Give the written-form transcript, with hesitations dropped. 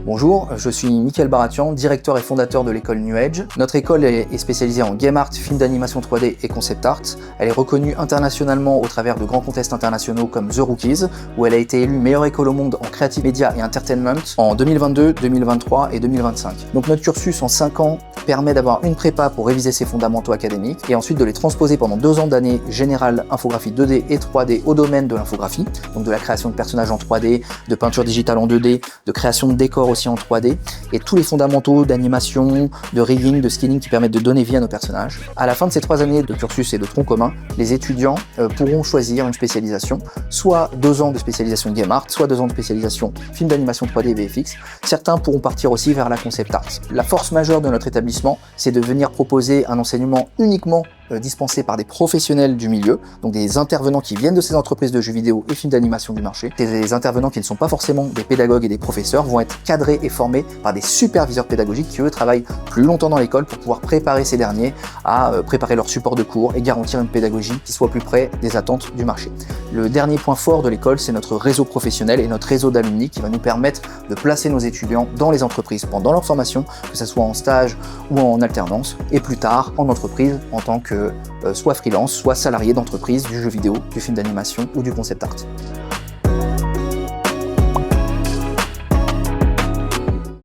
Bonjour, je suis Mickaël Baratian, directeur et fondateur de l'école New Edge. Notre école est spécialisée en game art, film d'animation 3D et concept art. Elle est reconnue internationalement au travers de grands contests internationaux comme The Rookies, où elle a été élue meilleure école au monde en creative media et entertainment en 2022, 2023 et 2025. Donc notre cursus en 5 ans permet d'avoir une prépa pour réviser ses fondamentaux académiques et ensuite de les transposer pendant 2 ans d'année générale infographie 2D et 3D au domaine de l'infographie, donc de la création de personnages en 3D, de peinture digitale en 2D, de création de décors aussi en 3D, et tous les fondamentaux d'animation, de rigging, de scaling qui permettent de donner vie à nos personnages. À la fin de ces 3 années de cursus et de tronc commun, les étudiants pourront choisir une spécialisation, soit 2 ans de spécialisation game art, soit 2 ans de spécialisation film d'animation 3D et VFX. Certains pourront partir aussi vers la concept art. La force majeure de notre établissement, c'est de venir proposer un enseignement uniquement dispensés par des professionnels du milieu, donc des intervenants qui viennent de ces entreprises de jeux vidéo et films d'animation du marché. Des intervenants qui ne sont pas forcément des pédagogues et des professeurs vont être cadrés et formés par des superviseurs pédagogiques qui eux travaillent plus longtemps dans l'école pour pouvoir préparer ces derniers à préparer leur support de cours et garantir une pédagogie qui soit plus près des attentes du marché. Le dernier point fort de l'école, c'est notre réseau professionnel et notre réseau d'alumni qui va nous permettre de placer nos étudiants dans les entreprises pendant leur formation, que ce soit en stage ou en alternance, et plus tard en entreprise en tant que soit freelance, soit salarié d'entreprise, du jeu vidéo, du film d'animation ou du concept art.